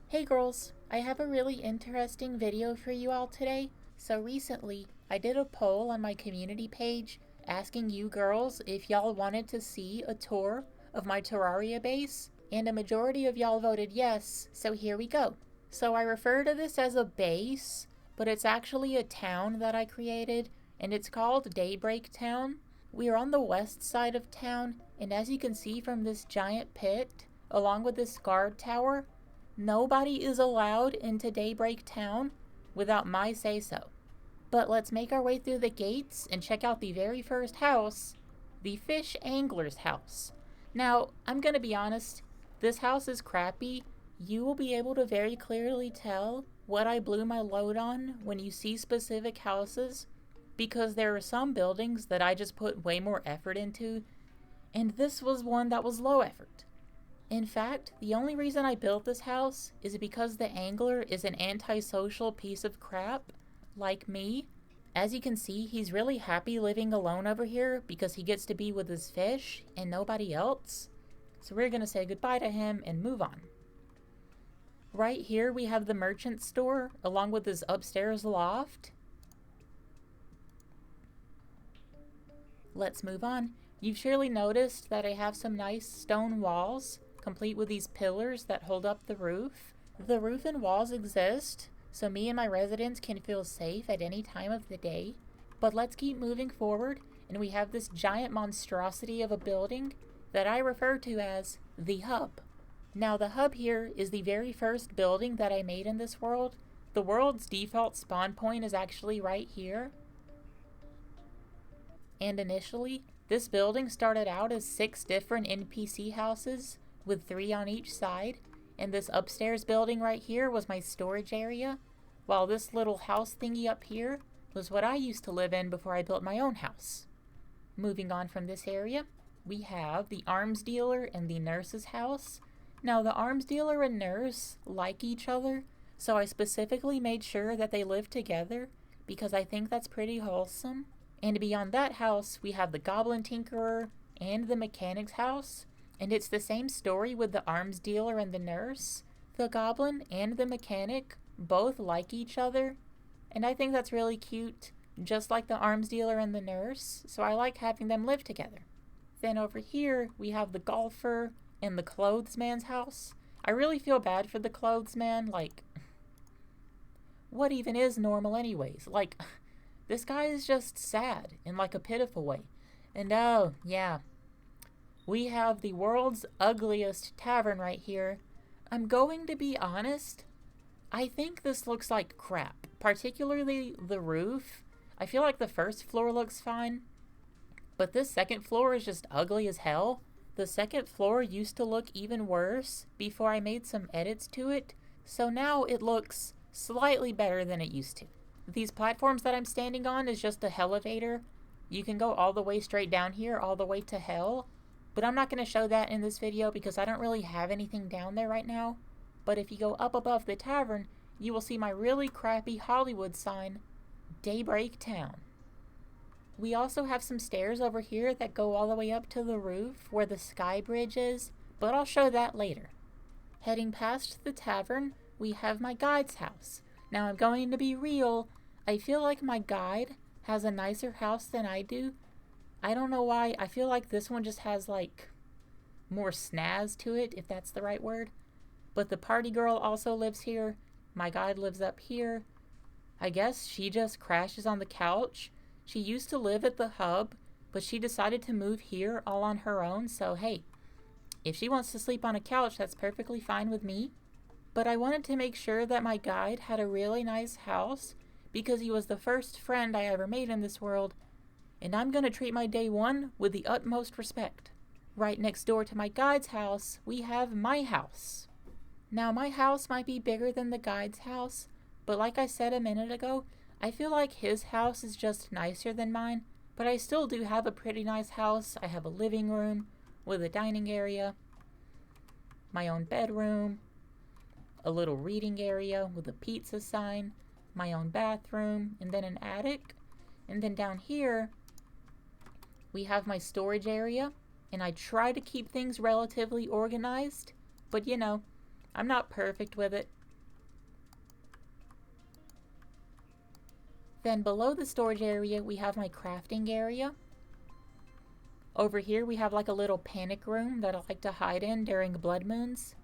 Hey girls, I have a really interesting video for you all today. So recently, I did a poll on my community page asking you girls if y'all wanted to see a tour of my Terraria base, and a majority of y'all voted yes, so here we go. So I refer to this as a base, but it's actually a town that I created, and it's called Daybreak Town. We are on the west side of town, and as you can see from this giant pit, along with this guard tower, nobody is allowed into Daybreak Town without my say-so. But let's make our way through the gates and check out the very first house, the Fish Angler's house. Now, I'm gonna be honest, this house is crappy. You will be able to very clearly tell what I blew my load on when you see specific houses, because there are some buildings that I just put way more effort into, and this was one that was low effort. In fact, the only reason I built this house is because the angler is an antisocial piece of crap, like me. As you can see, he's really happy living alone over here because he gets to be with his fish and nobody else. So we're gonna say goodbye to him and move on. Right here we have the merchant store along with his upstairs loft. Let's move on. You've surely noticed that I have some nice stone walls, complete with these pillars that hold up the roof. The roof and walls exist, so me and my residents can feel safe at any time of the day. But let's keep moving forward, and we have this giant monstrosity of a building that I refer to as the hub. Now the hub here is the very first building that I made in this world. The world's default spawn point is actually right here. And initially, this building started out as 6 different NPC houses, with 3 on each side, and this upstairs building right here was my storage area, while this little house thingy up here was what I used to live in before I built my own house. Moving on from this area, we have the arms dealer and the nurse's house. Now the arms dealer and nurse like each other, so I specifically made sure that they live together because I think that's pretty wholesome. And beyond that house, we have the goblin tinkerer and the mechanic's house. And it's the same story with the arms dealer and the nurse. The goblin and the mechanic both like each other, and I think that's really cute, just like the arms dealer and the nurse, so I like having them live together. Then over here, we have the golfer and the clothesman's house. I really feel bad for the clothesman, like, what even is normal anyways? Like, this guy is just sad in like a pitiful way. And oh, yeah. We have the world's ugliest tavern right here. I'm going to be honest, I think this looks like crap, particularly the roof. I feel like the first floor looks fine, but this second floor is just ugly as hell. The second floor used to look even worse before I made some edits to it, so now it looks slightly better than it used to. These platforms that I'm standing on is just a elevator. You can go all the way straight down here, all the way to hell. But I'm not going to show that in this video because I don't really have anything down there right now. But if you go up above the tavern, you will see my really crappy Hollywood sign, Daybreak Town. We also have some stairs over here that go all the way up to the roof where the Skybridge is, but I'll show that later. Heading past the tavern, we have my guide's house. Now I'm going to be real, I feel like my guide has a nicer house than I do. I don't know why, I feel like this one just has like more snazz to it, if that's the right word. But the party girl also lives here. My guide lives up here. I guess she just crashes on the couch. She used to live at the hub, but she decided to move here all on her own, so hey, if she wants to sleep on a couch, that's perfectly fine with me. But I wanted to make sure that my guide had a really nice house because he was the first friend I ever made in this world, and I'm gonna treat my day one with the utmost respect. Right next door to my guide's house, we have my house. Now my house might be bigger than the guide's house, but like I said a minute ago, I feel like his house is just nicer than mine, but I still do have a pretty nice house. I have a living room with a dining area, my own bedroom, a little reading area with a pizza sign, my own bathroom, and then an attic. And then down here, we have my storage area, and I try to keep things relatively organized, but you know, I'm not perfect with it. Then below the storage area, we have my crafting area. Over here, we have like a little panic room that I like to hide in during blood moons.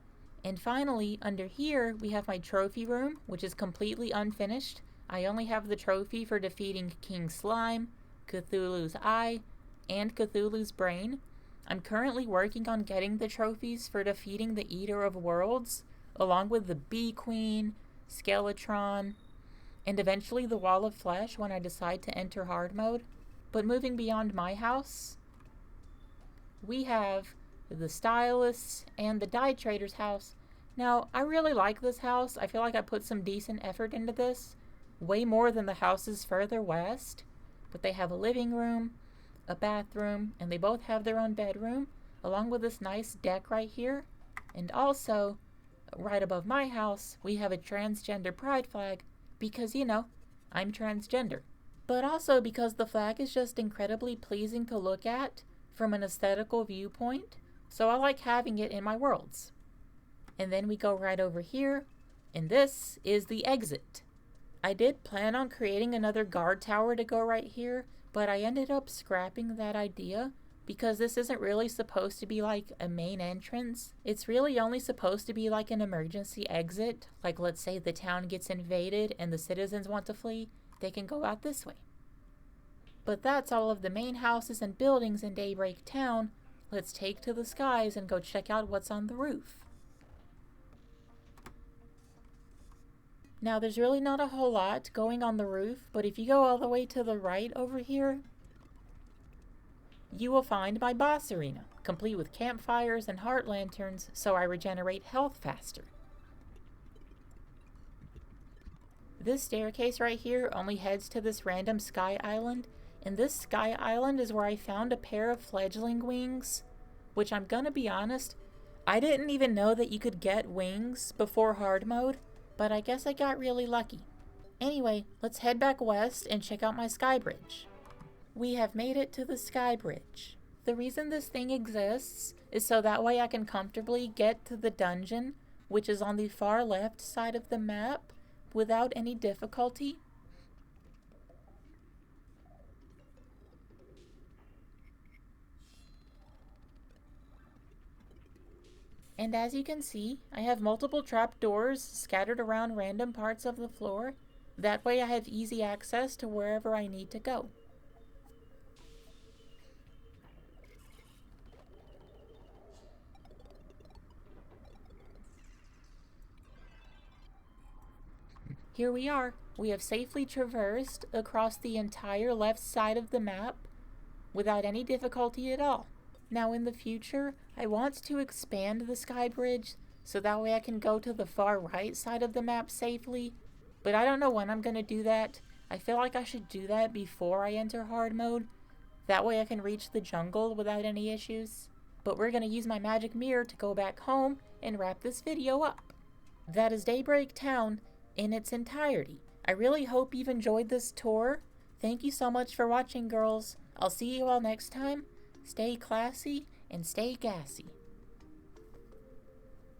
And finally, under here, we have my trophy room, which is completely unfinished. I only have the trophy for defeating King Slime, Cthulhu's Eye, and Cthulhu's Brain. I'm currently working on getting the trophies for defeating the Eater of Worlds, along with the Bee Queen, Skeletron, and eventually the Wall of Flesh when I decide to enter hard mode. But moving beyond my house, we have the Stylist's and the Dye Trader's house. Now, I really like this house. I feel like I put some decent effort into this, way more than the houses further west. But they have a living room, a bathroom, and they both have their own bedroom, along with this nice deck right here. And also, right above my house, we have a transgender pride flag, because, you know, I'm transgender. But also because the flag is just incredibly pleasing to look at from an aesthetical viewpoint, so I like having it in my worlds. And then we go right over here, and this is the exit. I did plan on creating another guard tower to go right here, but I ended up scrapping that idea because this isn't really supposed to be like a main entrance. It's really only supposed to be like an emergency exit. Like, let's say the town gets invaded and the citizens want to flee, they can go out this way. But that's all of the main houses and buildings in Daybreak Town. Let's take to the skies and go check out what's on the roof. Now, there's really not a whole lot going on the roof, but if you go all the way to the right over here, you will find my boss arena, complete with campfires and heart lanterns, so I regenerate health faster. This staircase right here only heads to this random sky island, and this sky island is where I found a pair of fledgling wings, which I'm gonna be honest, I didn't even know that you could get wings before hard mode, but I guess I got really lucky. Anyway, let's head back west and check out my Skybridge. We have made it to the Skybridge. The reason this thing exists is so that way I can comfortably get to the dungeon, which is on the far left side of the map, without any difficulty. And as you can see, I have multiple trapdoors scattered around random parts of the floor. That way I have easy access to wherever I need to go. Here we are. We have safely traversed across the entire left side of the map without any difficulty at all. Now in the future, I want to expand the Skybridge so that way I can go to the far right side of the map safely, but I don't know when I'm going to do that. I feel like I should do that before I enter hard mode. That way I can reach the jungle without any issues. But we're going to use my magic mirror to go back home and wrap this video up. That is Daybreak Town in its entirety. I really hope you've enjoyed this tour. Thank you so much for watching, girls. I'll see you all next time. Stay classy and stay gassy.